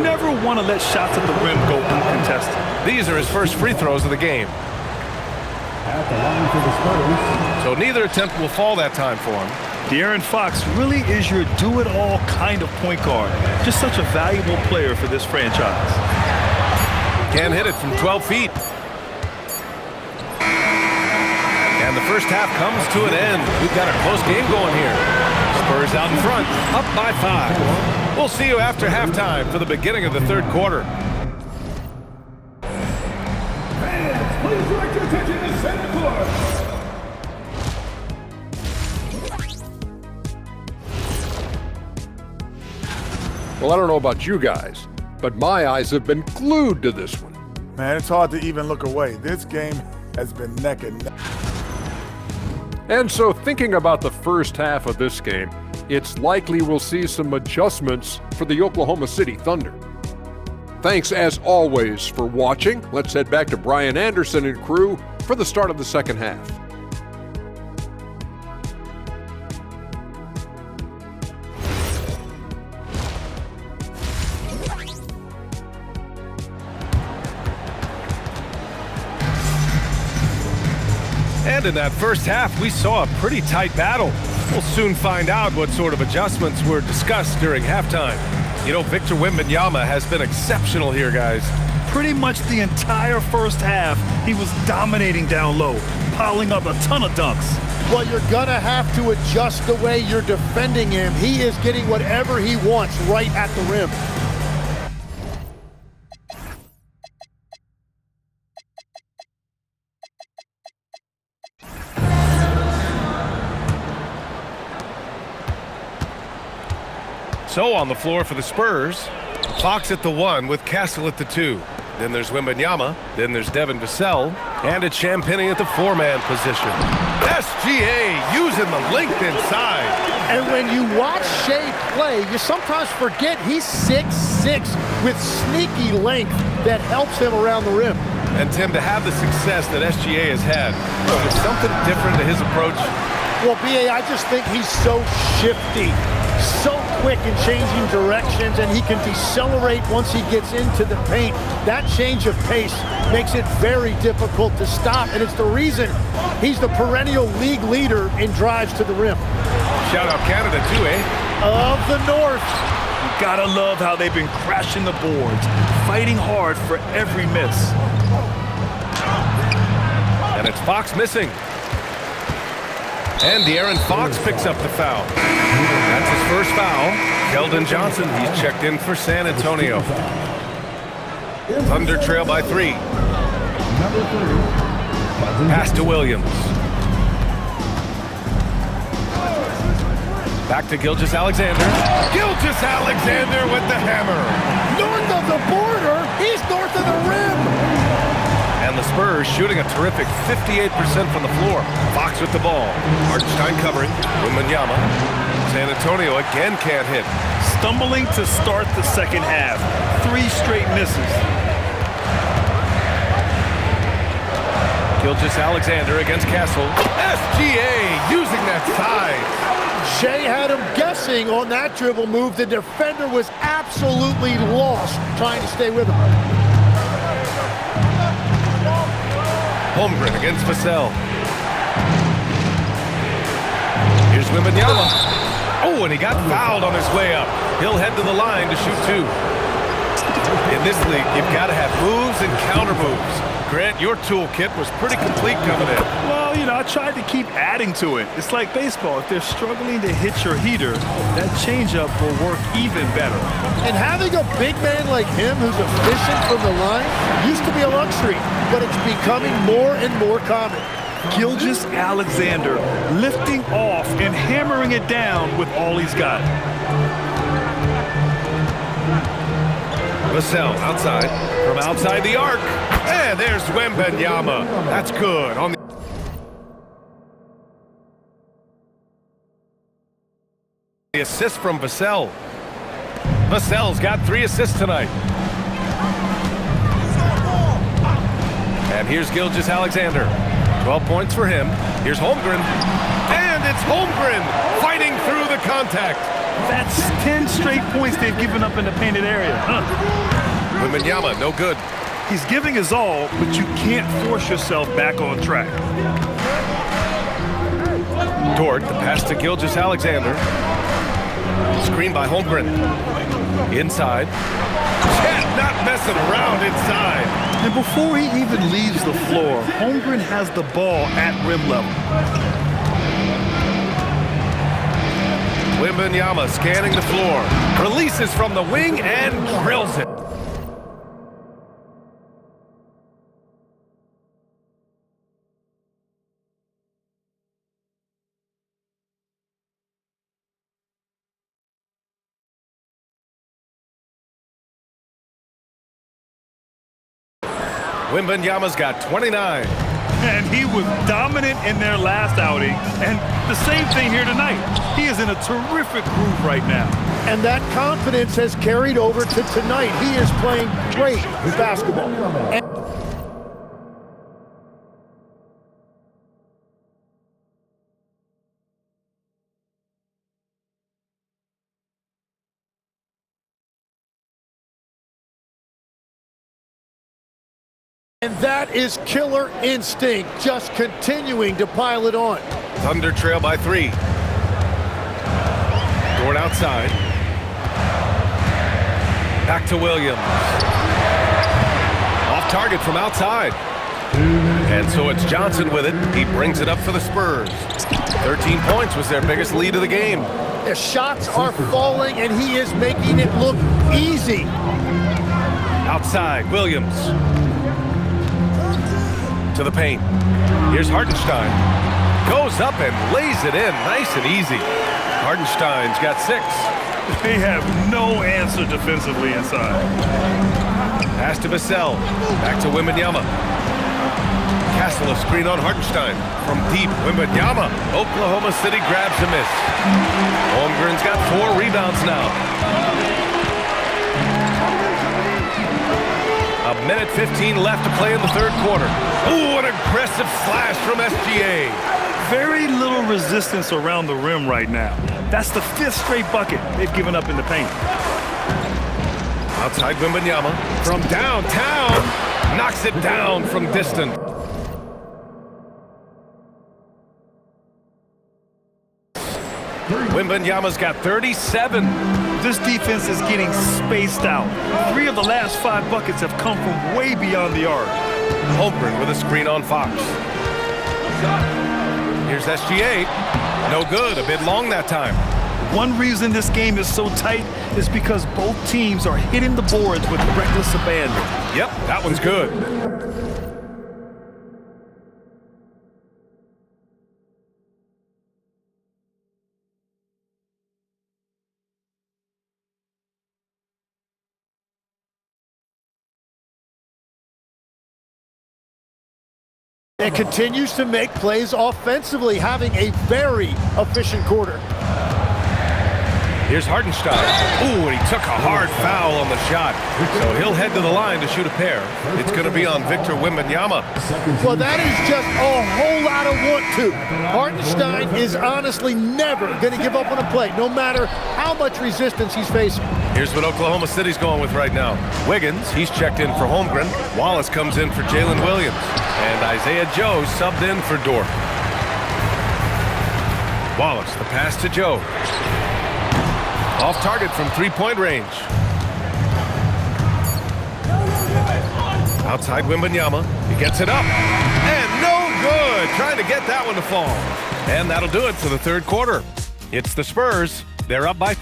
never want to let shots at the rim go uncontested. These are his first free throws of the game. So neither attempt will fall that time for him. De'Aaron Fox really is your do-it-all kind of point guard. Just such a valuable player for this franchise. Can't hit it from 12 feet. And the first half comes to an end. We've got a close game going here. Spurs out in front, up by 5. We'll see you after halftime for the beginning of the third quarter. Fans, please direct your attention to center court. Well, I don't know about you guys, but my eyes have been glued to this one. Man, it's hard to even look away. This game has been neck and neck. And so thinking about the first half of this game, it's likely we'll see some adjustments for the Oklahoma City Thunder. Thanks as always for watching. Let's head back to Brian Anderson and crew for the start of the second half. And in that first half, we saw a pretty tight battle. We'll soon find out what sort of adjustments were discussed during halftime. You know, Victor Wembanyama has been exceptional here, guys. Pretty much the entire first half, he was dominating down low, piling up a ton of dunks. Well, you're gonna have to adjust the way you're defending him. He is getting whatever he wants right at the rim. So on the floor for the Spurs, Fox at the 1 with Castle at the 2. Then there's Wembanyama, then there's Devin Vassell, and it's Champagnie at the 4-man position. SGA using the length inside. And when you watch Shea play, you sometimes forget he's 6'6" with sneaky length that helps him around the rim. And Tim, to have the success that SGA has had, there's something different to his approach. Well, B.A., I just think he's so shifty, so quick in changing directions, and he can decelerate once he gets into the paint. That change of pace makes it very difficult to stop, and it's the reason he's the perennial league leader in drives to the rim. Shout out Canada too, eh? Of the North. You gotta love how they've been crashing the boards, fighting hard for every miss. And it's Fox missing. And De'Aaron Fox picks up the foul. That's his first foul. Keldon Johnson, he's checked in for San Antonio. Thunder trail by 3. Pass to Williams. Back to Gilgeous-Alexander. Gilgeous-Alexander with the hammer. North of the border, he's north of the rim. And the Spurs shooting a terrific 58% from the floor. Fox with the ball. Hartenstein covering. Wembanyama. San Antonio again can't hit. Stumbling to start the second half. 3 straight misses. Gilgeous-Alexander against Castle. SGA using that size. Shea had him guessing on that dribble move. The defender was absolutely lost trying to stay with him. Holmgren against Vassell. Here's Wembanyama. Oh, and he got fouled on his way up. He'll head to the line to shoot 2. In this league, you've got to have moves and counter moves. Grant, your toolkit was pretty complete coming in. Well, you know, I tried to keep adding to it. It's like baseball. If they're struggling to hit your heater, that changeup will work even better. And having a big man like him who's efficient from the line used to be a luxury, but it's becoming more and more common. Gilgeous-Alexander lifting off and hammering it down with all he's got. Vassell outside, from outside the arc. And there's Wembanyama. That's good. On the assist from Vassell. Vassell's got 3 assists tonight. And here's Gilgeous-Alexander. 12 points for him. Here's Holmgren. And it's Holmgren fighting for through the contact. That's 10 straight points they've given up in the painted area. Wembanyama, no good. He's giving his all, but you can't force yourself back on track. Dort, the pass to Gilgeous-Alexander. Screen by Holmgren. Inside. Chet not messing around inside. And before he even leaves the floor, Holmgren has the ball at rim level. Wembanyama scanning the floor. Releases from the wing and drills it. Wembanyama's got 29. And he was dominant in their last outing. And the same thing here tonight. He is in a terrific groove right now. And that confidence has carried over to tonight. He is playing great basketball. And that is killer instinct, just continuing to pile it on. Thunder trail by 3. Dort outside. Back to Williams. Off target from outside. And so it's Johnson with it. He brings it up for the Spurs. 13 points was their biggest lead of the game. The shots are falling, and he is making it look easy. Outside, Williams. To the paint. Here's Hartenstein. Goes up and lays it in nice and easy. Hartenstein's got 6. They have no answer defensively inside. Pass to Vassell. Back to Wembanyama. Castle a screen on Hartenstein. From deep, Wembanyama. Oklahoma City grabs a miss. Holmgren's got 4 rebounds now. A minute 15 left to play in the third quarter. Ooh, an aggressive slash from SGA. Very little resistance around the rim right now. That's the 5th straight bucket they've given up in the paint. Outside Wembanyama from downtown. Knocks it down from distance. Wembanyama's got 37. This defense is getting spaced out. 3 of the last 5 buckets have come from way beyond the arc. Holmgren with a screen on Fox. Here's SGA. No good. A bit long that time. One reason this game is so tight is because both teams are hitting the boards with reckless abandon. Yep, that one's good. And continues to make plays offensively, having a very efficient quarter. Here's Hartenstein. Ooh, and he took a hard foul on the shot. So he'll head to the line to shoot a pair. It's going to be on Victor Wembanyama. Well, that is just a whole lot of want to. Hartenstein is honestly never going to give up on a play, no matter how much resistance he's facing. Here's what Oklahoma City's going with right now. Wiggins, he's checked in for Holmgren. Wallace comes in for Jalen Williams. And Isaiah Joe subbed in for Dort. Wallace, the pass to Joe. Off target from 3-point range. Outside Wembanyama. He gets it up. And no good. Trying to get that one to fall. And that'll do it for the third quarter. It's the Spurs. They're up by...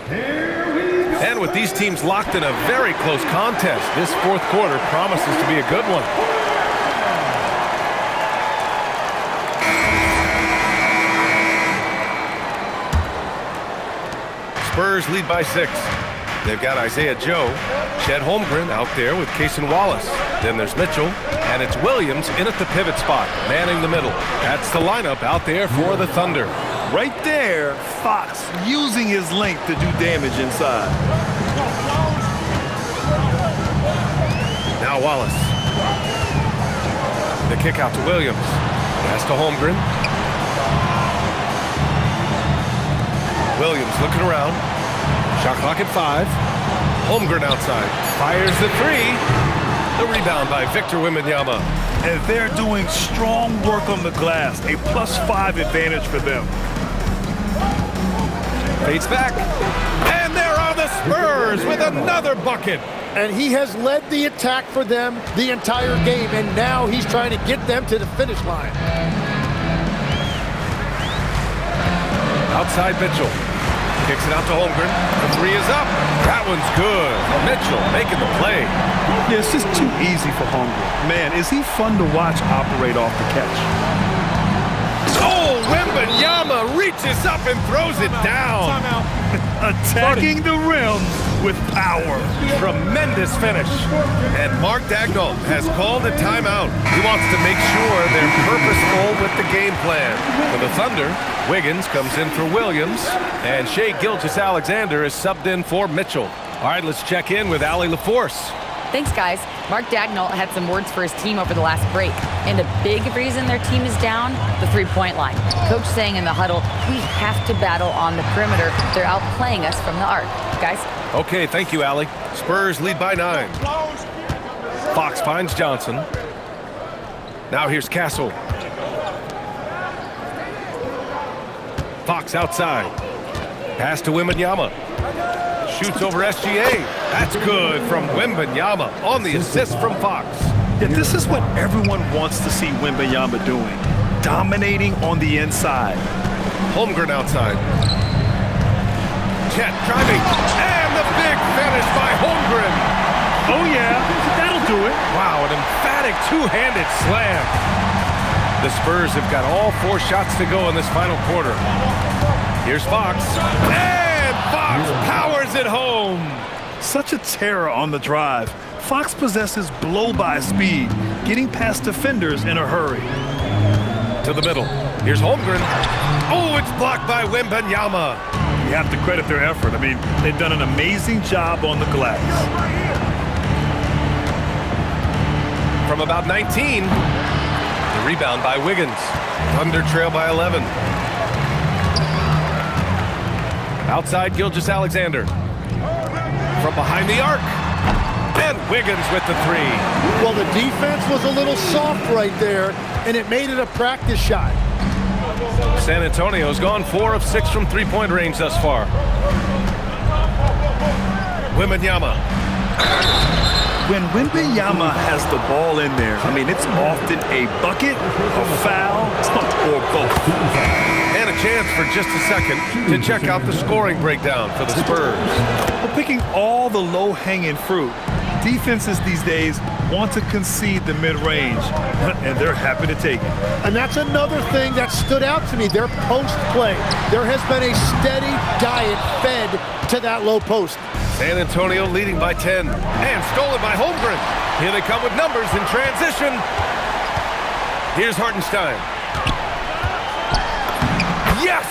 And with these teams locked in a very close contest, this fourth quarter promises to be a good one. Spurs lead by 6. They've got Isaiah Joe, Chet Holmgren out there with Cason Wallace. Then there's Mitchell, and it's Williams in at the pivot spot, manning the middle. That's the lineup out there for the Thunder. Right there, Fox using his length to do damage inside. Now Wallace. The kick out to Williams. Pass to Holmgren. Williams looking around. Shot clock at 5. Holmgren outside. Fires the 3. The rebound by Victor Wembanyama. And they're doing strong work on the glass. A +5 advantage for them. Fades back. And there are the Spurs with another bucket. And he has led the attack for them the entire game, and now he's trying to get them to the finish line. Outside Mitchell. Kicks it out to Holmgren. The 3 is up. That one's good. Mitchell making the play. Yeah, it's just too easy for Holmgren. Man, is he fun to watch operate off the catch. Oh, Wembanyama reaches up and throws it down. Attacking the rim with power. Tremendous finish. And Mark Daigneault has called a timeout. He wants to make sure they're purposeful with the game plan. For the Thunder, Wiggins comes in for Williams, and Shai Gilgeous-Alexander is subbed in for Mitchell. All right, let's check in with Allie LaForce. Thanks, guys. Mark Daigneault had some words for his team over the last break. And a big reason their team is down, the three-point line. Coach saying in the huddle, we have to battle on the perimeter. They're outplaying us from the arc. Guys? Okay, thank you, Allie. Spurs lead by 9. Fox finds Johnson. Now here's Castle. Fox outside. Pass to Wembanyama. Shoots over SGA. That's good from Wembanyama on the assist from Fox. Yeah, this is what everyone wants to see Wembanyama doing. Dominating on the inside. Holmgren outside. Chet driving. And the big finish by Holmgren. Oh, yeah. That'll do it. Wow, an emphatic two-handed slam. The Spurs have got all 4 shots to go in this final quarter. Here's Fox. And Fox powers it home. Such a terror on the drive. Fox possesses blow-by speed, getting past defenders in a hurry. To the middle. Here's Holmgren. Oh, it's blocked by Wembanyama. You have to credit their effort. I mean, they've done an amazing job on the glass. From about 19, the rebound by Wiggins. Thunder trail by 11. Outside Gilgeous-Alexander. From behind the arc. And Wiggins with the 3. Well, the defense was a little soft right there, and it made it a practice shot. San Antonio's gone 4 of 6 from three-point range thus far. Wembanyama. When Wembanyama has the ball in there, I mean, it's often a bucket, a foul, or both. And a chance for just a second to check out the scoring breakdown for the Spurs. We're picking all the low-hanging fruit. Defenses these days want to concede the mid-range, and they're happy to take it. And that's another thing that stood out to me, their post play. There has been a steady diet fed to that low post. San Antonio leading by 10 and stolen by Holmgren. Here they come with numbers in transition. Here's Hartenstein. Yes!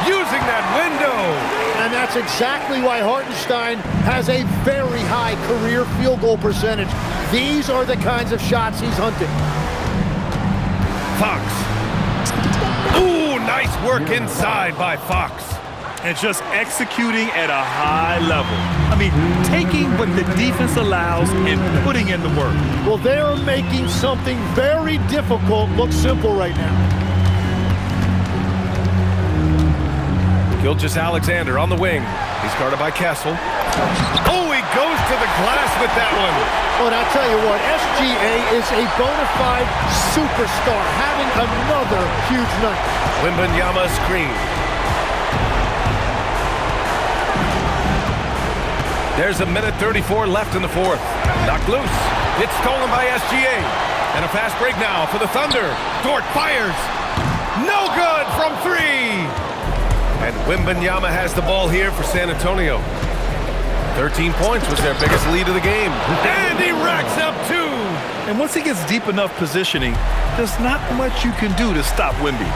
Using that window! And that's exactly why Hartenstein has a very high career field goal percentage. These are the kinds of shots he's hunting. Fox. Ooh, nice work inside by Fox. And just executing at a high level. I mean, taking what the defense allows and putting in the work. Well, they are making something very difficult look simple right now. Gilgeous-Alexander on the wing. He's guarded by Castle. Oh, he goes to the glass with that one. Oh, and I'll tell you what, SGA is a bona fide superstar, having another huge night. Wembanyama screen. There's a minute 34 left in the fourth. Knocked loose. It's stolen by SGA. And a fast break now for the Thunder. Dort fires. No good from 3. And Wembanyama has the ball here for San Antonio. 13 points was their biggest lead of the game. And he racks up 2. And once he gets deep enough positioning, there's not much you can do to stop Wemby.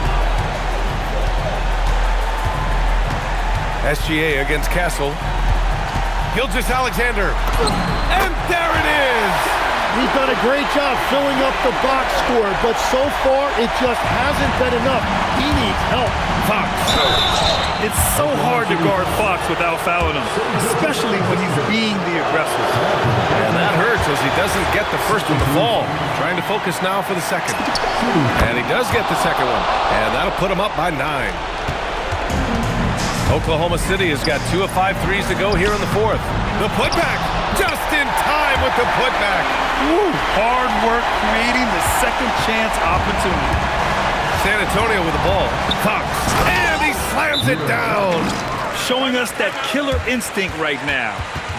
SGA against Castle. Gilgeous-Alexander. And there it is! He's done a great job filling up the box score, but so far it just hasn't been enough. He needs help. Fox. It's so hard to guard Fox without fouling him, especially when he's being the aggressor. And that hurts as he doesn't get the first one to fall. Trying to focus now for the second. And he does get the second one. And that'll put him up by 9. Oklahoma City has got 2 of 5 threes to go here in the fourth. The putback, just in time with the putback. Woo. Hard work creating the second chance opportunity. San Antonio with the ball. Fox, and he slams it down. Showing us that killer instinct right now.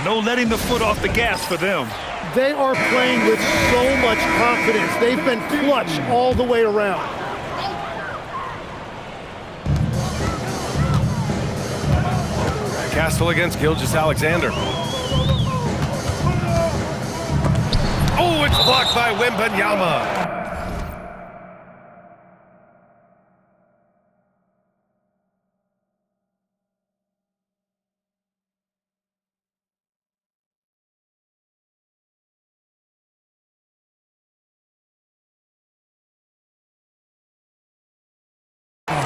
No letting the foot off the gas for them. They are playing with so much confidence. They've been clutch all the way around. Castle against Gilgeous-Alexander. Oh, it's blocked by Wembanyama.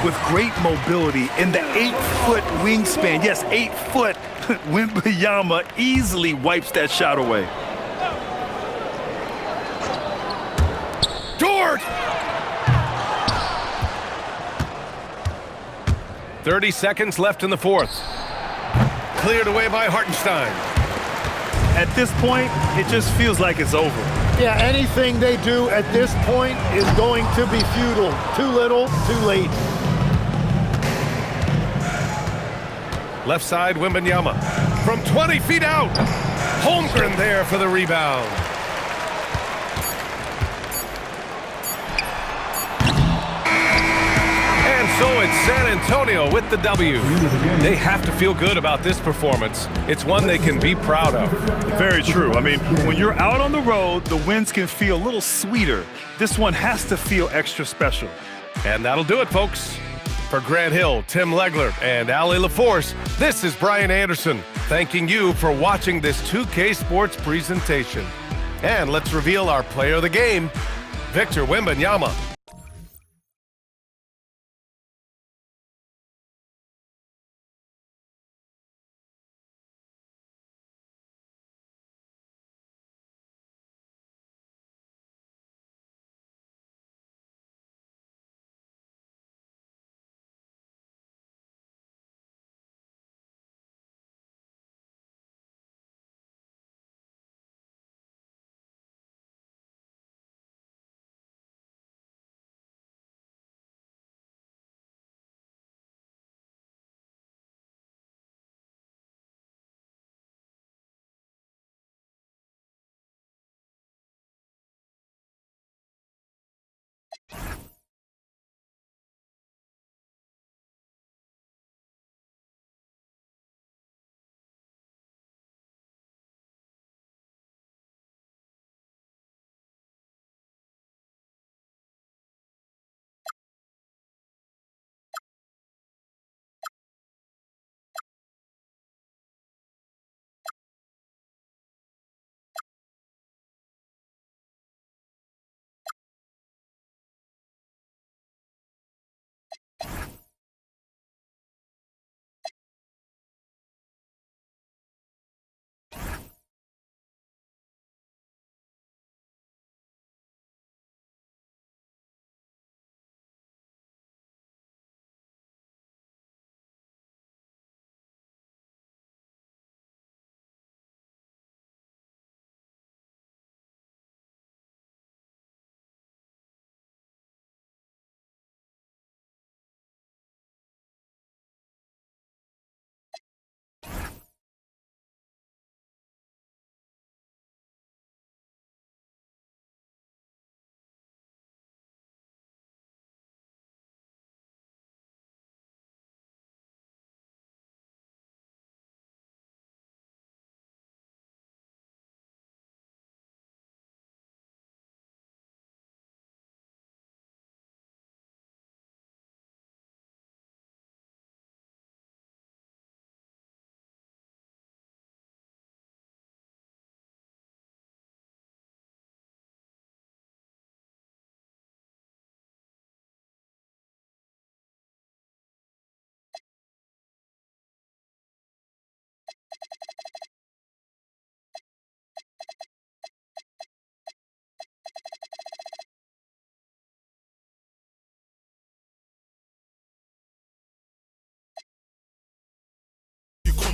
With great mobility in the 8-foot wingspan. Yes, 8 foot. Wembanyama easily wipes that shot away. Dort! 30 seconds left in the fourth. Cleared away by Hartenstein. At this point, it just feels like it's over. Yeah, anything they do at this point is going to be futile. Too little, too late. Left side, Wembanyama. From 20 feet out. Holmgren there for the rebound. And so it's San Antonio with the W. They have to feel good about this performance. It's one they can be proud of. Very true. I mean, when you're out on the road, the wins can feel a little sweeter. This one has to feel extra special. And that'll do it, folks. For Grant Hill, Tim Legler, and Allie LaForce, this is Brian Anderson, thanking you for watching this 2K Sports presentation. And let's reveal our player of the game, Victor Wembanyama.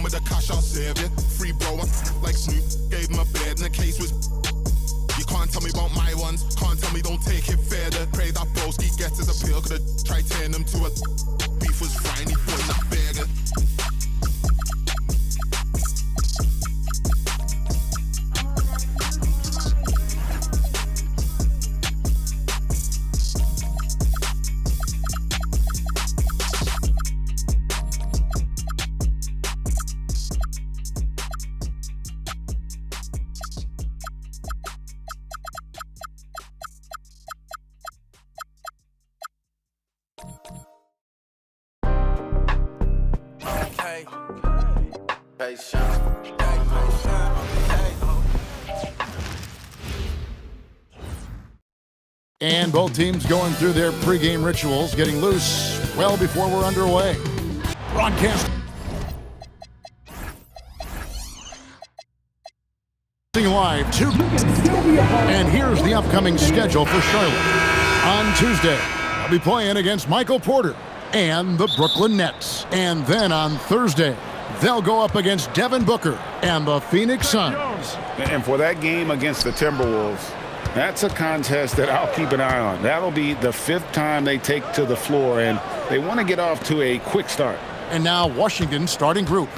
come with the cash, I'll save you. Free bro, like Snoop, gave him a bed and the case was. You can't tell me about my ones, can't tell me don't take it further. Pray that broski gets his appeal, could've tried turning him to a. Beef was fine, he put in a burger. And both teams going through their pregame rituals, getting loose well before we're underway. Broadcast live too. And here's the upcoming schedule for Charlotte. On Tuesday, I'll be playing against Michael Porter and the Brooklyn Nets. And then on Thursday, they'll go up against Devin Booker and the Phoenix Suns. And for that game against the Timberwolves, that's a contest that I'll keep an eye on. That'll be the 5th time they take to the floor, and they want to get off to a quick start. And now Washington's starting group.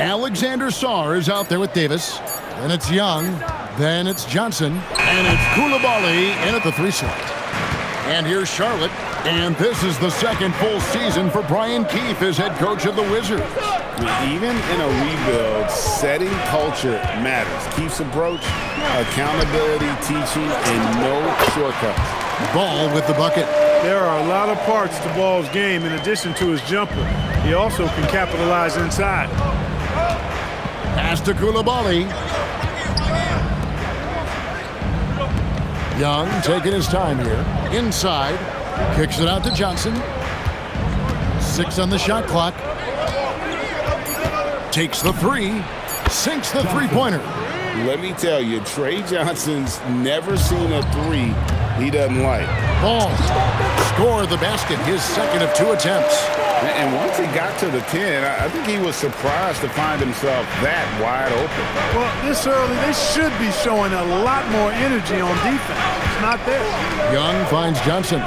Alexander Sarr is out there with Davis. Then it's Young. Then it's Johnson. And it's Koulibaly in at the 3 slot. And here's Charlotte. And this is the second full season for Brian Keefe as head coach of the Wizards. Even in a rebuild, setting culture matters. Keefe's approach, accountability, teaching, and no shortcuts. Ball with the bucket. There are a lot of parts to Ball's game in addition to his jumper. He also can capitalize inside. Pass to Koulibaly. Young taking his time here. Inside. Kicks it out to Johnson. 6 on the shot clock. Takes the 3. Sinks the three-pointer. Let me tell you, Trey Johnson's never seen a 3 he doesn't like. Ball. Score the basket, his second of 2 attempts. And once he got to the 10, I think he was surprised to find himself that wide open. Well, this early, they should be showing a lot more energy on defense. It's not there. Young finds Johnson.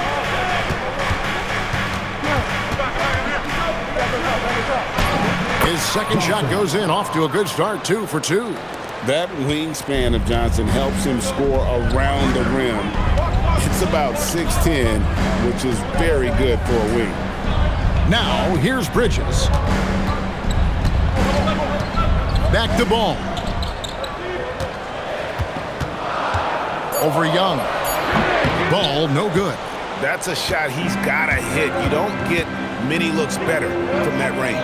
His second shot goes in, off to a good start, 2 for 2. That wingspan of Johnson helps him score around the rim. It's about 6'10", which is very good for a wing. Now, here's Bridges. Back to Ball. Over Young. Ball, no good. That's a shot he's got to hit. You don't get many looks better from that range.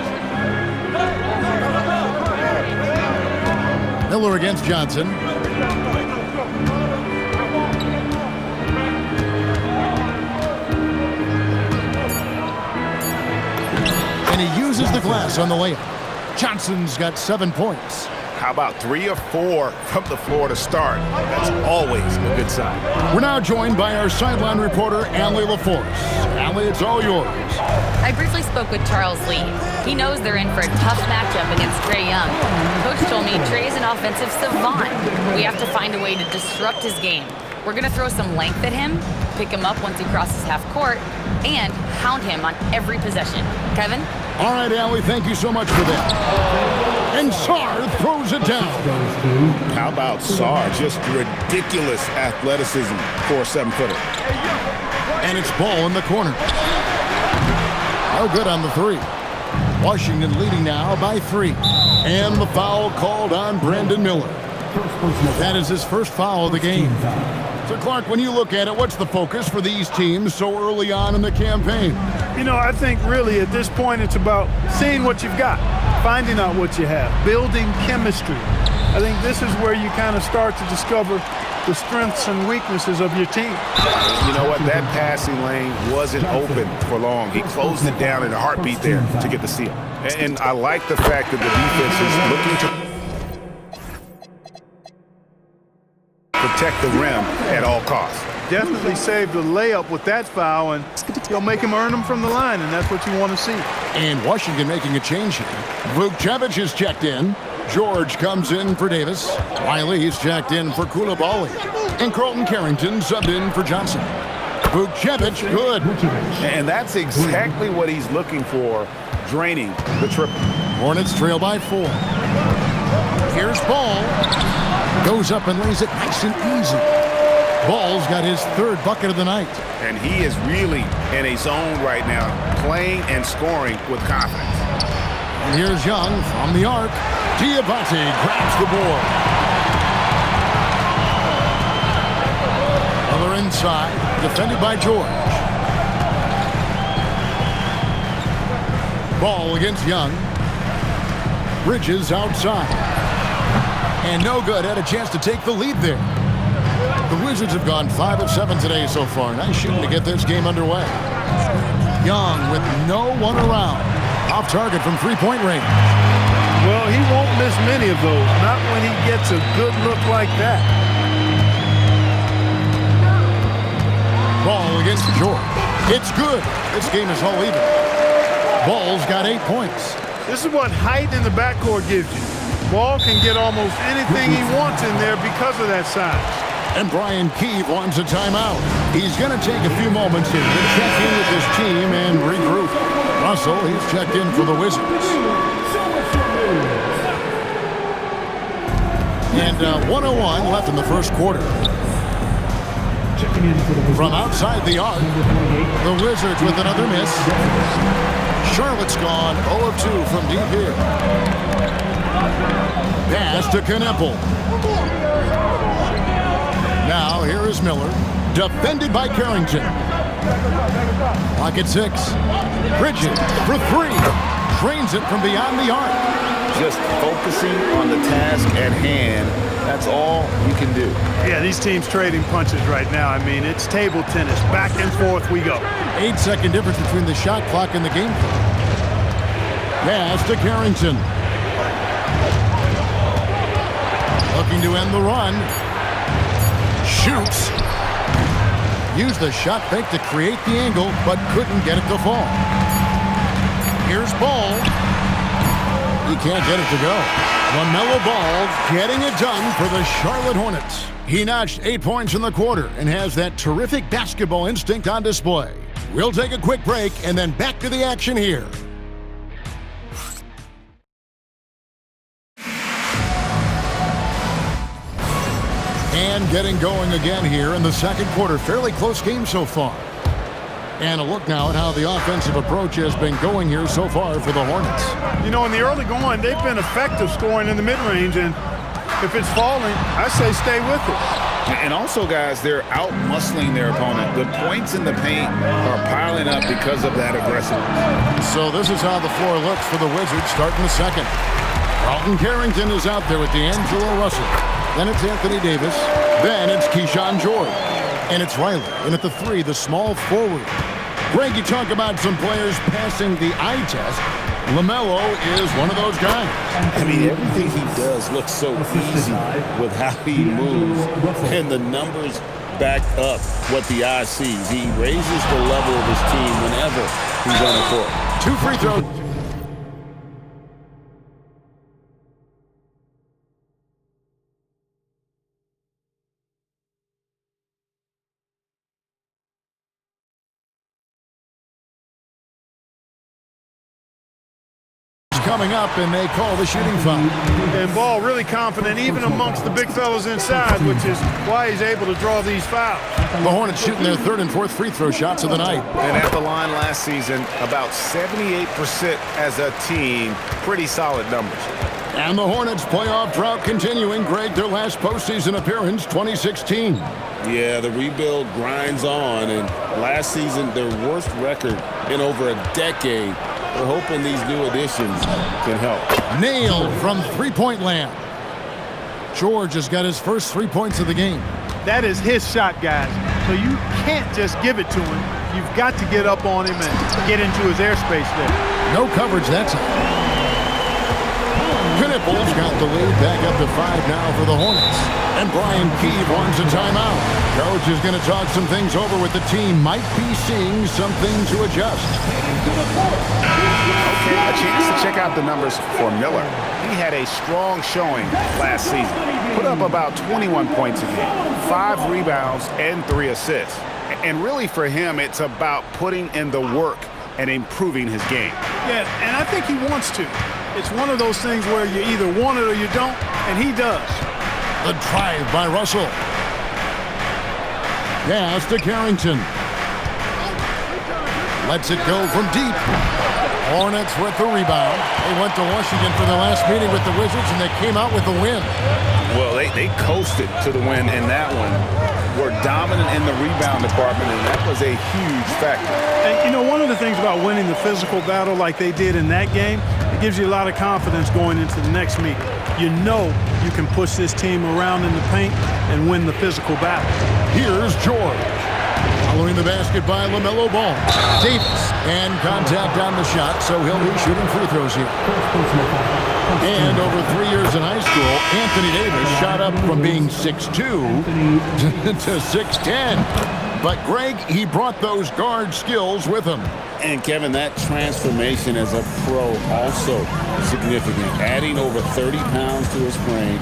Miller against Johnson. And he uses the glass on the layup. Johnson's got 7 points. How about 3 or 4 from the floor to start? That's always a good sign. We're now joined by our sideline reporter, Allie LaForce. Allie, it's all yours. I briefly spoke with Charles Lee. He knows they're in for a tough matchup against Trae Young. Coach told me Trae's an offensive savant. We have to find a way to disrupt his game. We're going to throw some length at him, pick him up once he crosses half court, and hound him on every possession. Kevin? All right, Allie, thank you so much for that. And Sarr throws it down. How about Sarr? Just ridiculous athleticism for a 7-footer. And it's Ball in the corner. No good on the 3. Washington leading now by 3. And the foul called on Brandon Miller. That is his first foul of the game. So, Clark, when you look at it, what's the focus for these teams so early on in the campaign? You know, I think really at this point it's about seeing what you've got, finding out what you have, building chemistry. I think this is where you kind of start to discover the strengths and weaknesses of your team. You know what? That passing lane wasn't open for long. He closed it down in a heartbeat there to get the steal. And I like the fact that the defense is looking to protect the rim at all costs. Definitely saved the layup with that foul, and he'll make him earn them from the line, and that's what you want to see. And Washington making a change here. Vukcevic is checked in. George comes in for Davis. Riley's checked in for Koulibaly. And Carlton Carrington subbed in for Johnson. Vukcevic, good. And that's exactly what he's looking for, draining the triple. Hornets trail by 4. Here's Ball. Goes up and lays it nice and easy. Ball's got his 3rd bucket of the night. And he is really in a zone right now, playing and scoring with confidence. And here's Young from the arc. Diabate grabs the board. Other inside, defended by George. Ball against Young. Bridges outside. And no good. Had a chance to take the lead there. The Wizards have gone 5 of 7 today so far. Nice shooting to get this game underway. Young with no one around. Off target from 3-point range. Well, he won't miss many of those. Not when he gets a good look like that. Ball against George. It's good. This game is all even. Ball's got 8 points. This is what height in the backcourt gives you. Ball can get almost anything he wants in there because of that size. And Brian Keefe wants a timeout. He's going to take a few moments here to check in with his team and regroup. Russell, he's checked in for the Wizards. And 1:01 left in the first quarter. From outside the arc, the Wizards with another miss. Charlotte's gone 0 of 2 from deep here. Pass to Kneppel. Now here is Miller, defended by Carrington. Pocket 6. Bridges for 3. Drains it from beyond the arc. Just focusing on the task at hand. That's all you can do. Yeah, these teams trading punches right now. I mean, it's table tennis. Back and forth we go. 8-second difference between the shot clock and the game clock. Pass to Carrington. Looking to end the run. Shoots. Used the shot fake to create the angle, but couldn't get it to fall. Here's Ball. He can't get it to go. LaMelo Ball getting it done for the Charlotte Hornets. He notched 8 points in the quarter and has that terrific basketball instinct on display. We'll take a quick break and then back to the action here. And getting going again here in the second quarter. Fairly close game so far. And a look now at how the offensive approach has been going here so far for the Hornets. You know, in the early going, they've been effective scoring in the mid-range, and if it's falling, I say stay with it. And also, guys, they're out-muscling their opponent. The points in the paint are piling up because of that aggressiveness. So this is how the floor looks for the Wizards starting the second. Carlton Carrington is out there with D'Angelo Russell. Then it's Anthony Davis. Then it's Keyshawn George. And it's Riley. And at the 3, the small forward. Greg, you talk about some players passing the eye test. LaMelo is one of those guys. I mean, everything he does looks so easy with how he moves. And the numbers back up what the eye sees. He raises the level of his team whenever he's on the court. 2 free throws. Coming up, and they call the shooting foul. And Ball really confident even amongst the big fellas inside, which is why he's able to draw these fouls. The Hornets shooting their 3rd and 4th free throw shots of the night. And at the line last season, about 78% as a team. Pretty solid numbers. And the Hornets playoff drought continuing. Greg, their last postseason appearance, 2016. Yeah, the rebuild grinds on, and last season, their worst record in over a decade. We're hoping these new additions can help. Nailed from 3-point land. George has got his first 3 points of the game. That is his shot, guys. So you can't just give it to him. You've got to get up on him and get into his airspace there. No coverage that time. Knippel's got the lead back up to 5 now for the Hornets. And Brian Keeve wants a timeout. Coach is going to talk some things over with the team. Might be seeing something to adjust. Okay, a chance to check out the numbers for Miller. He had a strong showing last season. Put up about 21 points a game, 5 rebounds, and 3 assists. And really for him, it's about putting in the work and improving his game. Yeah, and I think he wants to. It's one of those things where you either want it or you don't, and he does. The drive by Russell. Pass to Carrington. Lets it go from deep. Hornets with the rebound. They went to Washington for their last meeting with the Wizards, and they came out with the win. Well, they coasted to the win in that one. Were dominant in the rebound department, and that was a huge factor. And, you know, one of the things about winning the physical battle like they did in that game, it gives you a lot of confidence going into the next meeting. You know you can push this team around in the paint and win the physical battle. Here's George. Following the basket by LaMelo Ball. Davis. And contact on the shot, so he'll be shooting free throws here. And over 3 years in high school, Anthony Davis shot up from being 6'2" to 6'10". But Greg, he brought those guard skills with him. And Kevin, that transformation as a pro also significant. Adding over 30 pounds to his frame.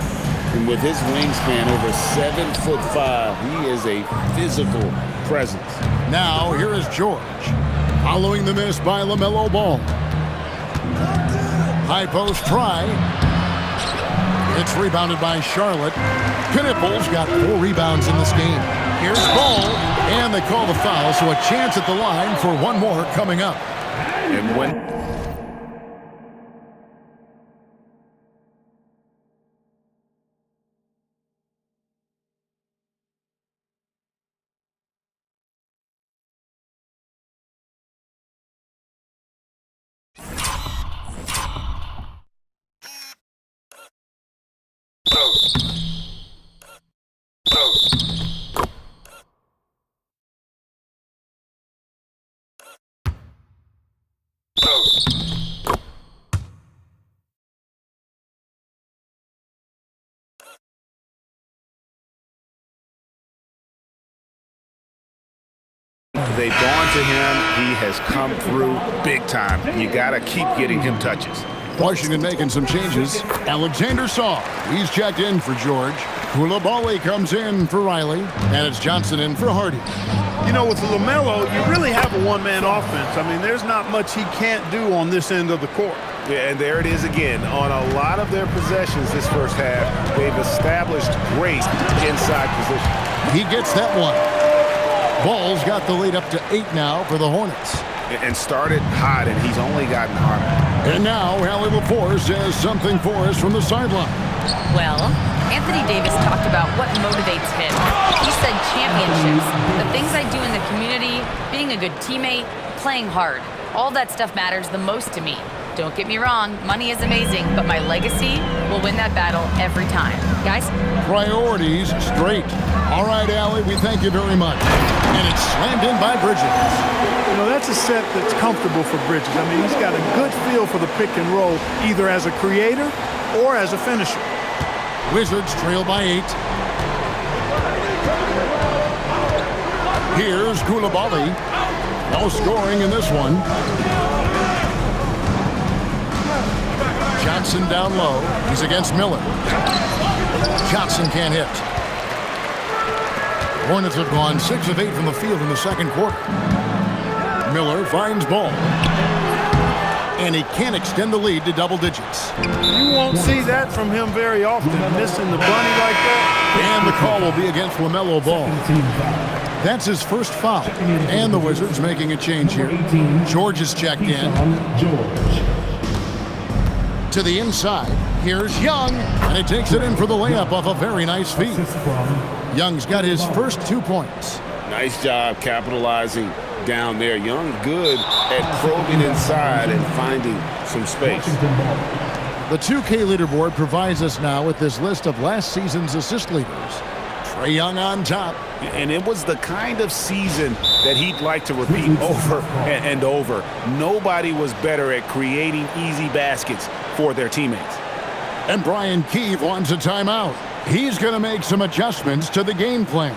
And with his wingspan over 7'5", he is a physical presence. Now here is George. Following the miss by LaMelo Ball. High post try. It's rebounded by Charlotte. Knipples got 4 rebounds in this game. Here's Ball, and they call the foul, so a chance at the line for one more coming up. And when they've gone to him, he has come through big time. You got to keep getting him touches. Washington making some changes. Alexander Saw, he's checked in for George. Koulibaly comes in for Riley, and it's Johnson in for Hardy. You know, with LaMelo, you really have a one-man offense. I mean, there's not much he can't do on this end of the court. Yeah, and there it is again. On a lot of their possessions this first half, they've established great inside position. He gets that one. Ball's got the lead up to 8 now for the Hornets. And started hot, and he's only gotten harder. And now, Hallie LaForce has something for us from the sideline. Well, Anthony Davis talked about what motivates him. He said championships, the things I do in the community, being a good teammate, playing hard. All that stuff matters the most to me. Don't get me wrong, money is amazing, but my legacy will win that battle every time. Guys? Priorities straight. All right, Allie, we thank you very much. And it's slammed in by Bridges. You know, that's a set that's comfortable for Bridges. I mean, he's got a good feel for the pick and roll, either as a creator or as a finisher. Wizards trail by 8. Here's Koulibaly. No scoring in this one. Johnson down low. He's against Miller. Johnson can't hit. Hornets have gone 6 of 8 from the field in the second quarter. Miller finds Ball. And he can't extend the lead to double digits. You won't see that from him very often, missing the bunny like that. And the call will be against LaMelo Ball. That's his first foul. And the Wizards making a change here. George is checked in. To the inside. Here's Young. And he takes it in for the layup off a very nice feed. Young's got his first 2 points. Nice job capitalizing down there. Young good at probing inside and finding some space. The 2K leaderboard provides us now with this list of last season's assist leaders. Trae Young on top. And it was the kind of season that he'd like to repeat over and over. Nobody was better at creating easy baskets for their teammates. And Brian Keefe wants a timeout. He's going to make some adjustments to the game plan.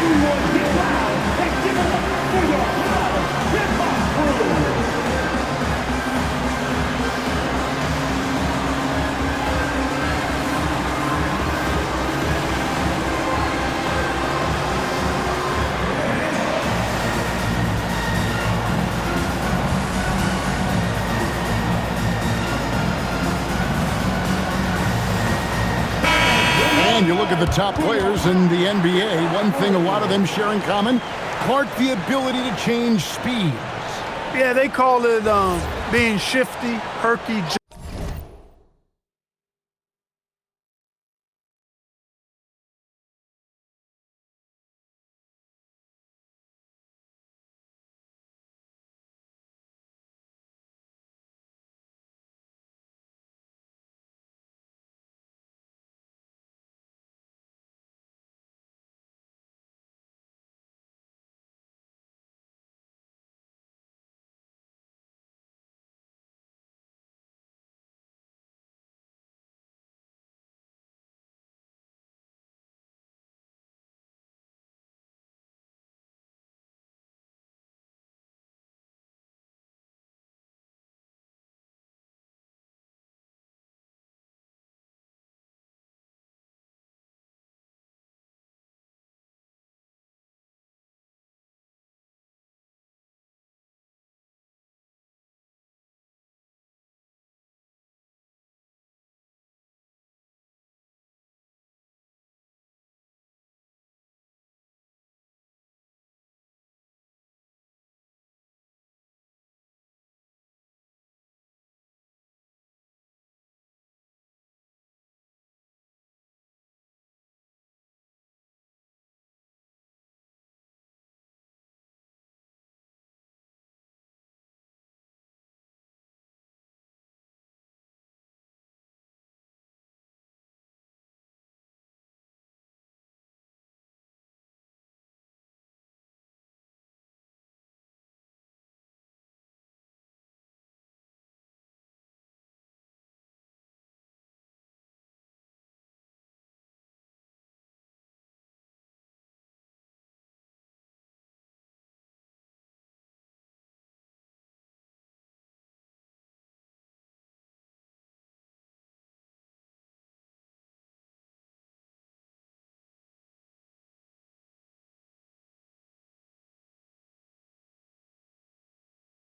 Everyone get loud and give it up for your proud hip-hop crew. And you look at the top players in the NBA, one thing a lot of them share in common, Clark, the ability to change speeds. Yeah, they call it being shifty, herky.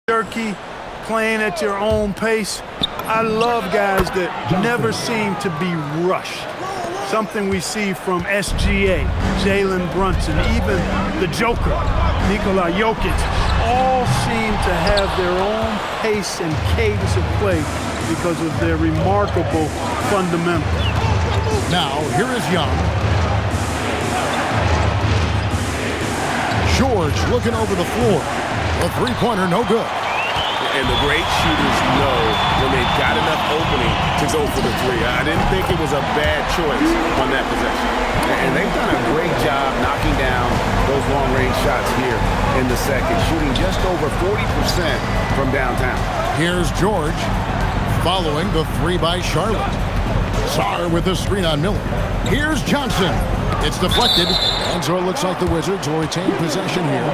Jerky, playing at your own pace. I love guys that never seem to be rushed. Something we see from SGA, Jalen Brunson, even the Joker, Nikola Jokic, all seem to have their own pace and cadence of play because of their remarkable fundamentals. Now, here is Young. George looking over the floor. A three-pointer, no good. And the great shooters know when they've got enough opening to go for the three. I didn't think it was a bad choice on that possession. And they've done a great job knocking down those long-range shots here in the second, shooting just over 40% from downtown. Here's George following the three by Charlotte. Sarr with the screen on Miller. Here's Johnson. It's deflected, and so it looks like the Wizards will retain possession here.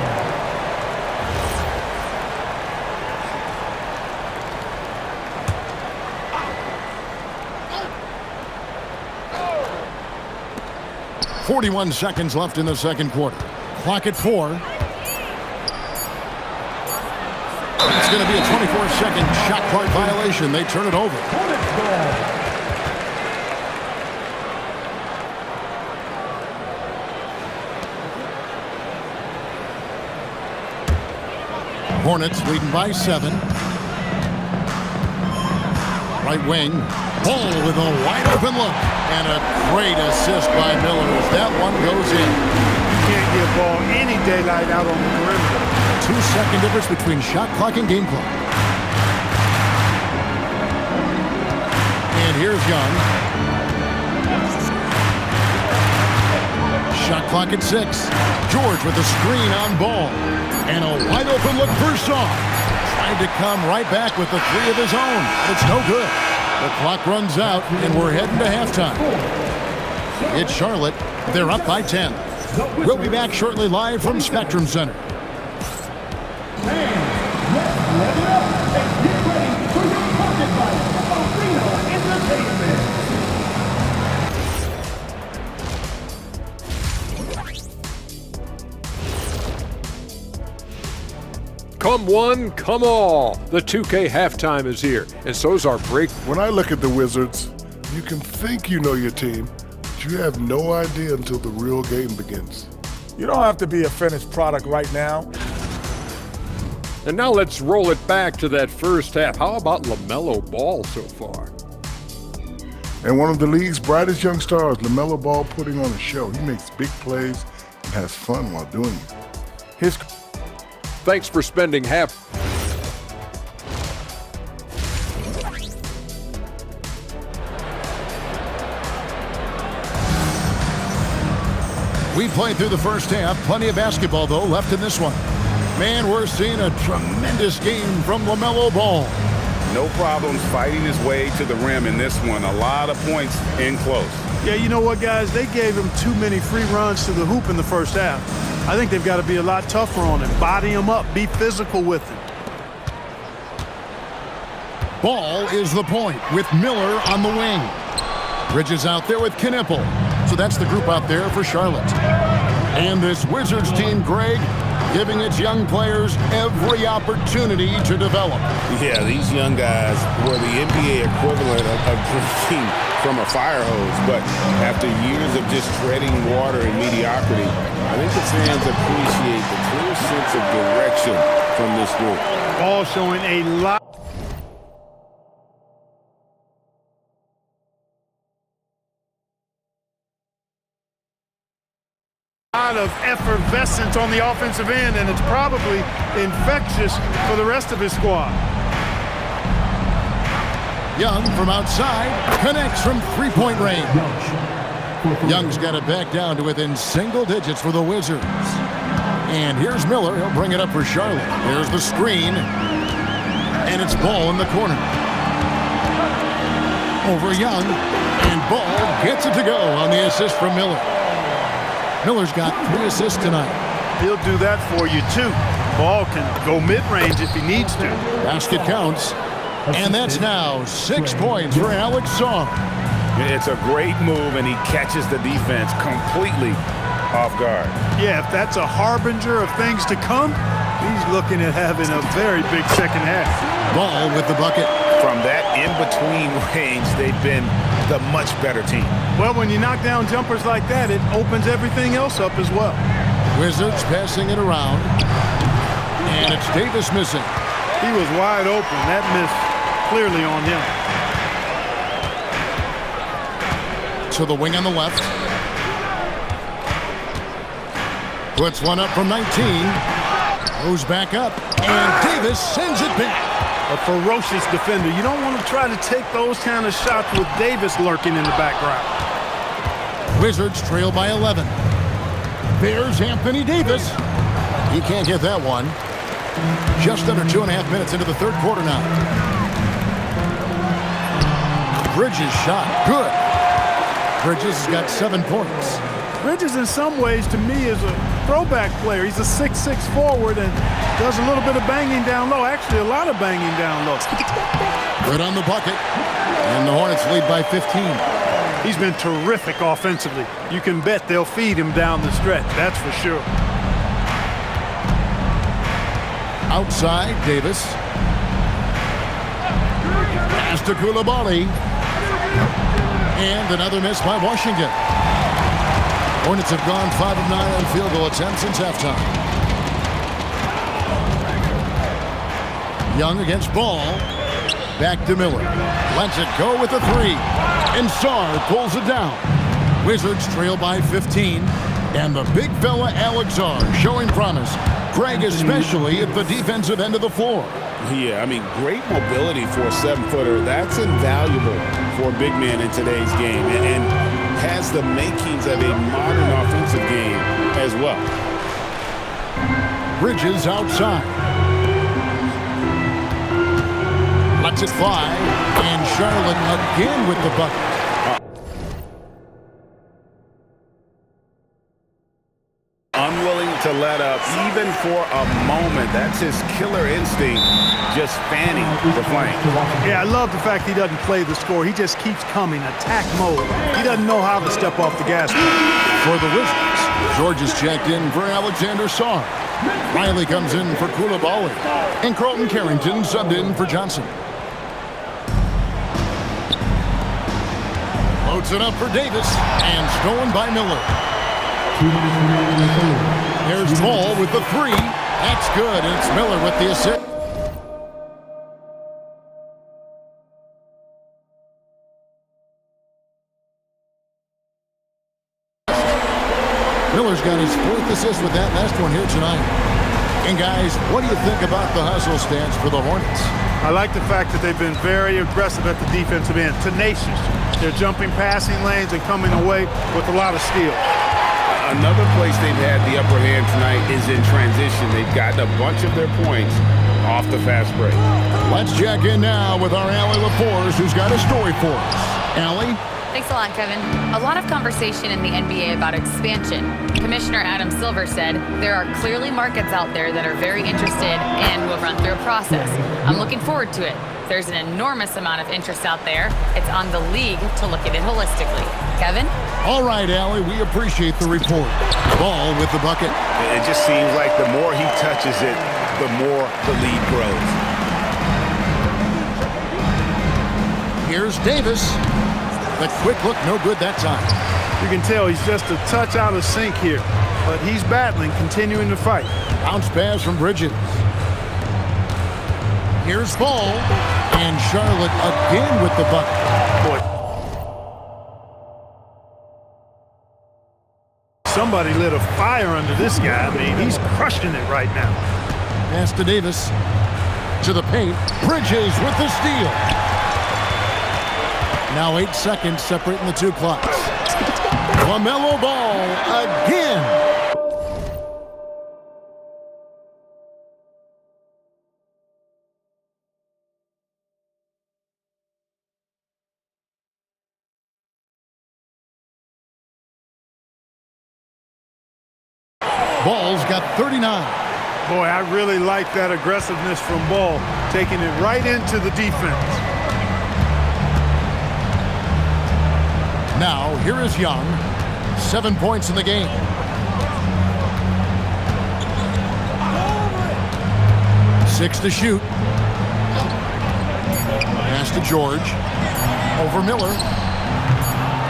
.41 seconds left in the second quarter. Clock at 4. It's going to be a 24-second shot clock violation. They turn it over. Hornets leading by 7. Right wing. Ball with a wide open look. And a great assist by Miller as that one goes in. You can't get ball any daylight out on the perimeter. 2-second difference between shot clock and game clock. And here's Young. Shot clock at 6. George with the screen on Ball. And a wide open look for Sarr. tried to come right back with the three of his own. It's no good. The clock runs out, and we're heading to halftime. It's Charlotte. They're up by 10. We'll be back shortly live from Spectrum Center. Come one, come all. The 2K halftime is here, and so's our break. When I look at the Wizards, you can think you know your team, but you have no idea until the real game begins. You don't have to be a finished product right now. And now let's roll it back to that first half. How about LaMelo Ball so far? And one of the league's brightest young stars, LaMelo Ball, putting on a show. He makes big plays and has fun while doing it. Thanks for spending half. We played through the first half. Plenty of basketball, though, left in this one. Man, we're seeing a tremendous game from LaMelo Ball. No problems fighting his way to the rim in this one. A lot of points in close. Yeah, you know what, guys? They gave him too many free runs to the hoop in the first half. I think they've got to be a lot tougher on him. Body him up. Be physical with him. Ball is the point with Miller on the wing. Bridges out there with Knipple. So that's the group out there for Charlotte. And this Wizards team, Greg, giving its young players every opportunity to develop. Yeah, these young guys were the NBA equivalent of drinking from a fire hose, but after years of just treading water and mediocrity, I think the fans appreciate the clear sense of direction from this group. Ball showing a lot of effervescence on the offensive end, and it's probably infectious for the rest of his squad. Young from outside connects from three-point range. Young's got it back down to within single digits for the Wizards. And here's Miller. He'll bring it up for Charlotte. There's the screen. And it's Ball in the corner. Over Young. And Ball gets it to go on the assist from Miller. Miller's got 3 assists tonight. He'll do that for you, too. Ball can go mid-range if he needs to. Basket counts. And that's now 6 points for Alex Song. It's a great move, and he catches the defense completely off guard. Yeah, if that's a harbinger of things to come, he's looking at having a very big second half. Ball with the bucket. From that in-between range, they've been the much better team. Well, when you knock down jumpers like that, it opens everything else up as well. Wizards passing it around. And it's Davis missing. He was wide open. That miss clearly on him. To the wing on the left. Puts one up from 19. Goes back up. And Davis sends it back. A ferocious defender. You don't want to try to take those kind of shots with Davis lurking in the background. Wizards trail by 11. There's Anthony Davis. He can't get that one. Just under 2.5 minutes into the third quarter now. Bridges shot. Good. Bridges has got 7 points. Bridges, in some ways, to me, is a throwback player. He's a 6'6" forward and does a little bit of banging down low. Actually, a lot of banging down low. Good on the bucket. And the Hornets lead by 15. He's been terrific offensively. You can bet they'll feed him down the stretch. That's for sure. Outside, Davis. Pass to Coulibaly. And another miss by Washington. Hornets have gone 5 of 9 on field goal attempts since halftime. Young against Ball. Back to Miller. Lets it go with a 3. And Sarr pulls it down. Wizards trail by 15. And the big fella Alex Sarr showing promise. Greg, especially at the defensive end of the floor. Yeah, I mean, great mobility for a 7-footer. That's invaluable for a big man in today's game, and has the makings of a modern offensive game as well. Bridges outside. Lets it fly. And Charlotte again with the bucket. Unwilling to let up even for a moment. That's his killer instinct, just fanning the flame. Yeah, I love the fact he doesn't play the score. He just keeps coming, attack mode. He doesn't know how to step off the gas. For the Wizards, George is checked in for Alexander Sarr. Riley comes in for Koulibaly. And Carlton Carrington subbed in for Johnson. Loads it up for Davis and stolen by Miller. There's Ball with the three. That's good, and it's Miller with the assist. Miller's got his 4th assist with that last one here tonight. And guys, what do you think about the hustle stance for the Hornets? I like the fact that they've been very aggressive at the defensive end, tenacious. They're jumping passing lanes and coming away with a lot of steals. Another place they've had the upper hand tonight is in transition. They've gotten a bunch of their points off the fast break. Let's check in now with our Allie LaForce, who's got a story for us. Allie? Thanks a lot, Kevin. A lot of conversation in the NBA about expansion. Commissioner Adam Silver said there are clearly markets out there that are very interested and will run through a process. I'm looking forward to it. There's an enormous amount of interest out there. It's on the league to look at it holistically. Kevin? All right, Allie, we appreciate the report. Ball with the bucket. It just seems like the more he touches it, the more the lead grows. Here's Davis. The quick look, no good that time. You can tell he's just a touch out of sync here, but he's battling, continuing to fight. Bounce pass from Bridges. Here's Ball, and Charlotte again with the bucket. Boy. Somebody lit a fire under this guy. I mean, he's crushing it right now. Pass to Davis. To the paint. Bridges with the steal. Now 8 seconds separating the two clocks. LaMelo Ball again. Ball's got 39. Boy, I really like that aggressiveness from Ball, taking it right into the defense. Now, here is Young. 7 points in the game. Six to shoot. Pass to George. Over Miller.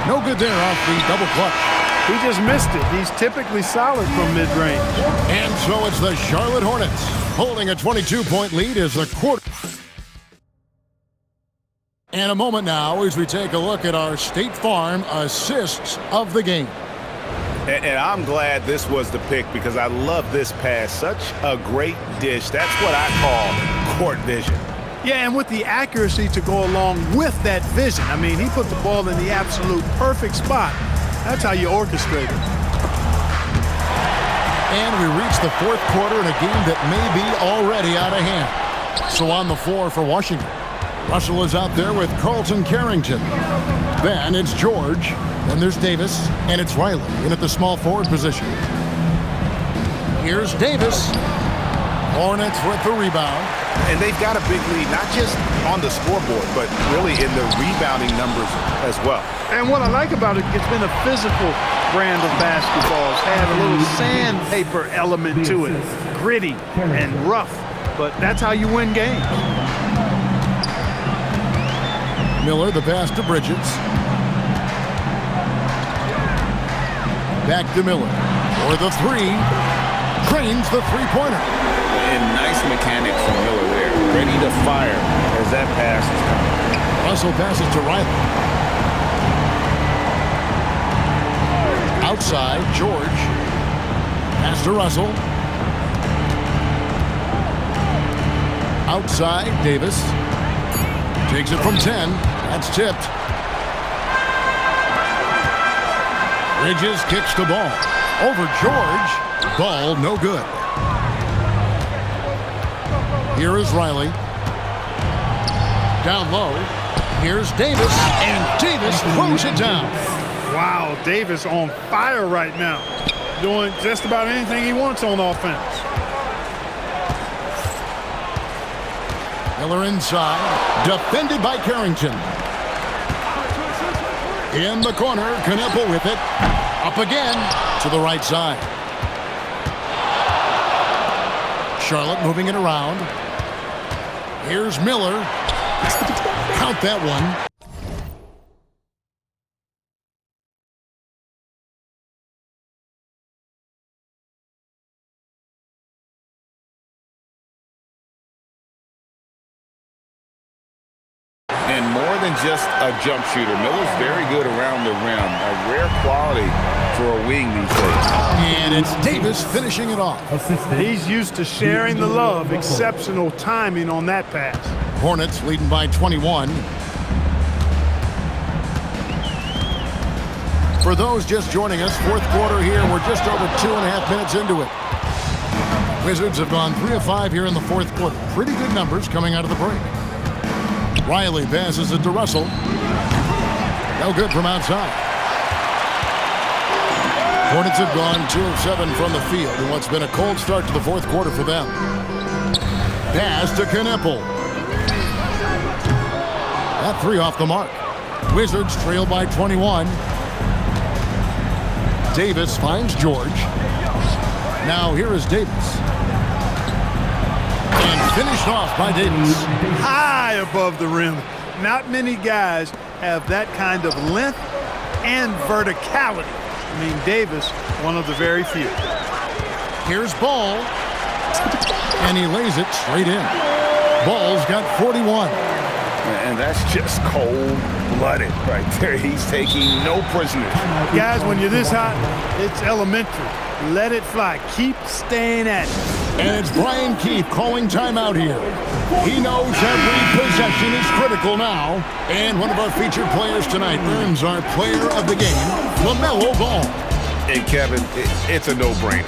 No good there off the double clutch. He just missed it. He's typically solid from mid-range. And so it's the Charlotte Hornets holding a 22-point lead as the quarter. And a moment now as we take a look at our State Farm assists of the game. And I'm glad this was the pick because I love this pass. Such a great dish. That's what I call court vision. Yeah, and with the accuracy to go along with that vision. I mean, he put the ball in the absolute perfect spot. That's how you orchestrate it. And we reach the 4th quarter in a game that may be already out of hand. So on the floor for Washington, Russell is out there with Carlton Carrington. Then it's George. Then there's Davis. And it's Riley in at the small forward position. Here's Davis. Hornets with the rebound. And they've got a big lead, not just on the scoreboard, but really in the rebounding numbers as well. And what I like about it, it's been a physical brand of basketball. It's had a little sandpaper element to it. Gritty and rough, but that's how you win games. Miller, the pass to Bridges. Back to Miller. For the three. Drains the three-pointer. And nice mechanics from Miller there. Ready to fire as that pass is coming. Russell passes to Riley. Outside, George. Pass to Russell. Outside, Davis. Takes it from 10. That's tipped. Bridges kicks the ball. Over George. Ball no good. Here is Riley. Down low. Here's Davis, and Davis throws it down. Wow, Davis on fire right now. Doing just about anything he wants on offense. Miller inside, defended by Carrington. In the corner, Knueppel with it. Up again to the right side. Charlotte moving it around. Here's Miller. Count that one. And more than just a jump shooter, Miller's very good around the rim. A rare quality for a wing these days. And it's Davis finishing it off. He's used to sharing the love. Exceptional timing on that pass. Hornets leading by 21. For those just joining us, fourth quarter here. We're just over 2.5 minutes into it. Wizards have gone 3 of 5 here in the fourth quarter. Pretty good numbers coming out of the break. Riley passes it to Russell. No good from outside. Hornets have gone 2 of 7 from the field in what's been a cold start to the fourth quarter for them. Pass to Knueppel. That 3 off the mark. Wizards trail by 21. Davis finds George. Now here is Davis. And finished off by Davis. High above the rim. Not many guys have that kind of length and verticality. I mean, Davis, one of the very few. Here's Ball. And he lays it straight in. Ball's got 41. And that's just cold-blooded right there. He's taking no prisoners. Guys, when you're this hot, it's elementary. Let it fly. Keep staying at it. And it's Brian Keefe calling timeout here. He knows every possession is critical now. And one of our featured players tonight earns our player of the game, LaMelo Ball. And Kevin, it's a no-brainer.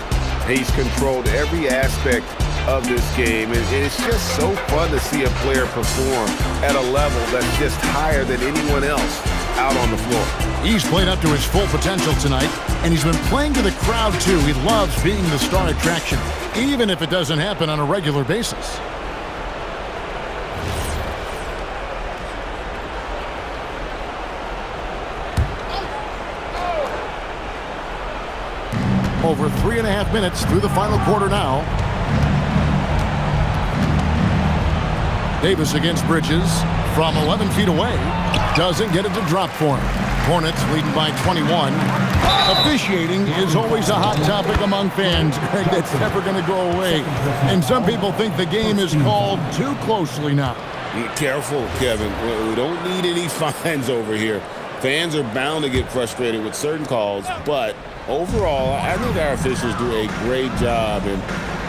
He's controlled every aspect of this game. And it's just so fun to see a player perform at a level that's just higher than anyone else out on the floor. He's played up to his full potential tonight, and he's been playing to the crowd too. He loves being the star attraction, even if it doesn't happen on a regular basis. Over 3.5 minutes through the final quarter now. Davis against Bridges from 11 feet away. Doesn't get it to drop for him. Hornets leading by 21. Officiating is always a hot topic among fans, Greg. That's never going to go away. And some people think the game is called too closely now. Be careful, Kevin. We don't need any fines over here. Fans are bound to get frustrated with certain calls, but overall, I think our officials do a great job, and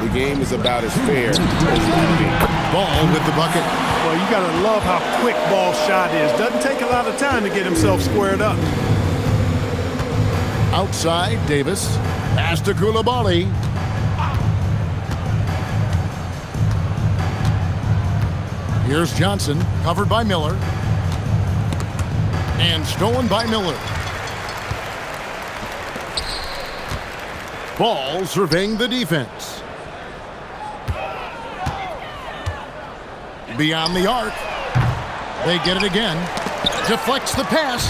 the game is about as fair as it can be. Ball with the bucket. Well, you got to love how quick Ball's shot is. Doesn't take a lot of time to get himself squared up. Outside, Davis. Pass to Coulibaly. Here's Johnson, covered by Miller. And stolen by Miller. Ball surveying the defense. Beyond the arc. They get it again. Deflects the pass.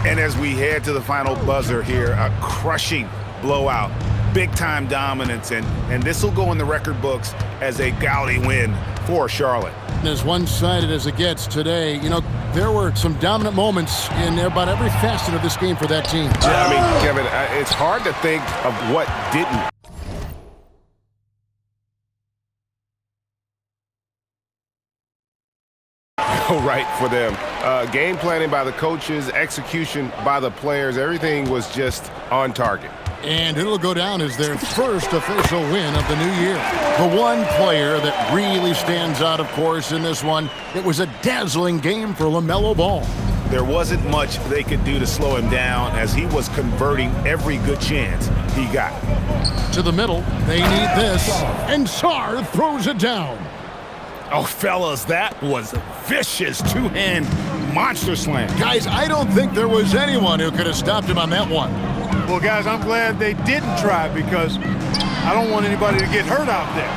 And as we head to the final buzzer here, a crushing blowout. Big-time dominance, and this will go in the record books as a gaudy win for Charlotte. As one-sided as it gets today, you know, there were some dominant moments in about every facet of this game for that team. Yeah, I mean, Kevin, it's hard to think of what didn't. Right for them. Game planning by the coaches, execution by the players, everything was just on target. And it'll go down as their first official win of the new year. The one player that really stands out, of course, in this one, it was a dazzling game for LaMelo Ball. There wasn't much they could do to slow him down as he was converting every good chance he got. To the middle, they need this, and Sarr throws it down. Oh, fellas, that was a vicious two-hand monster slam. Guys, I don't think there was anyone who could have stopped him on that one. Well, guys, I'm glad they didn't try because I don't want anybody to get hurt out there.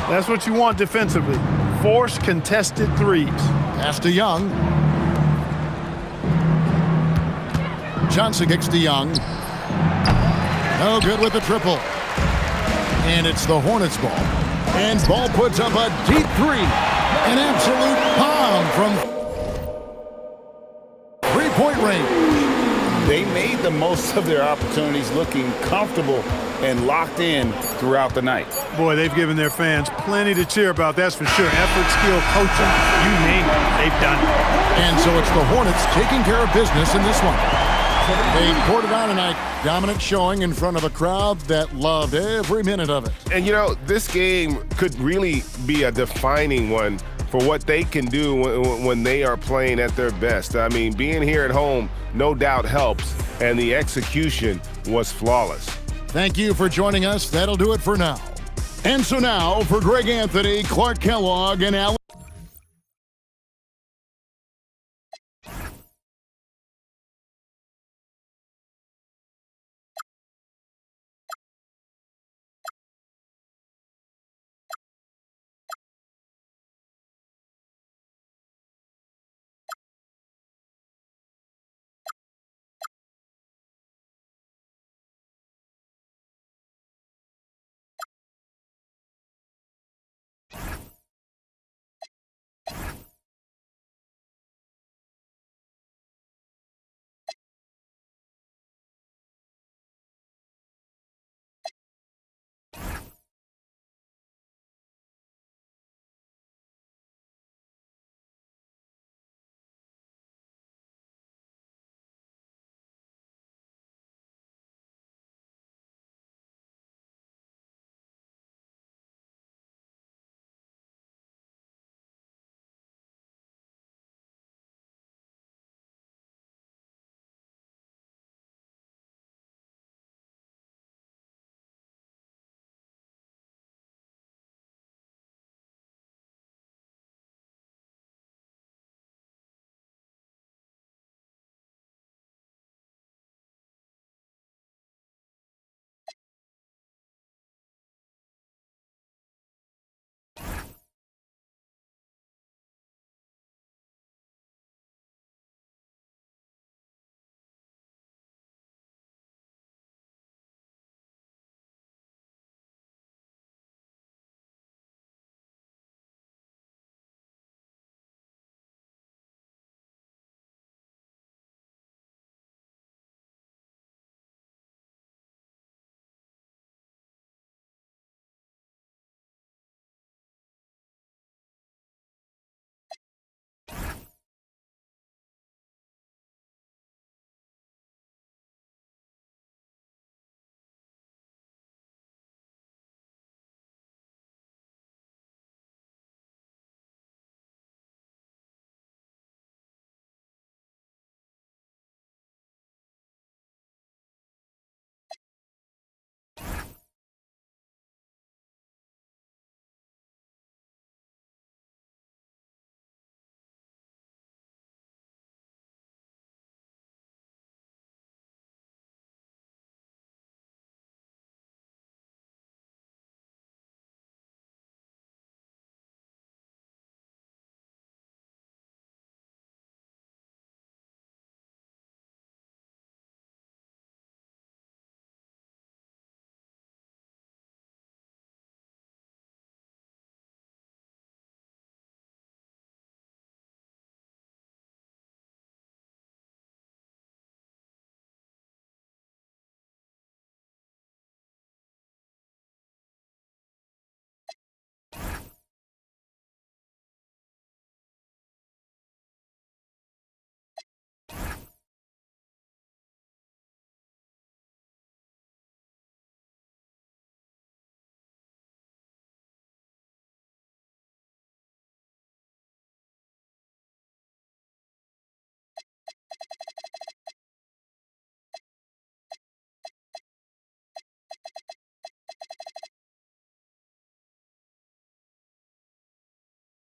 That's what you want defensively. Force contested threes. Pass to Young. Johnson kicks to Young. No good with the triple. And it's the Hornets ball. And Ball puts up a deep three. An absolute bomb from three-point range. They made the most of their opportunities, looking comfortable and locked in throughout the night. Boy, they've given their fans plenty to cheer about, that's for sure. Effort, skill, coaching, you name it, they've done it. And so it's the Hornets taking care of business in this one. They poured it on tonight. Dominant showing in front of a crowd that loved every minute of it. And, you know, this game could really be a defining one for what they can do when they are playing at their best. I mean, being here at home no doubt helps, and the execution was flawless. Thank you for joining us. That'll do it for now. And so now, for Greg Anthony, Clark Kellogg, and Alan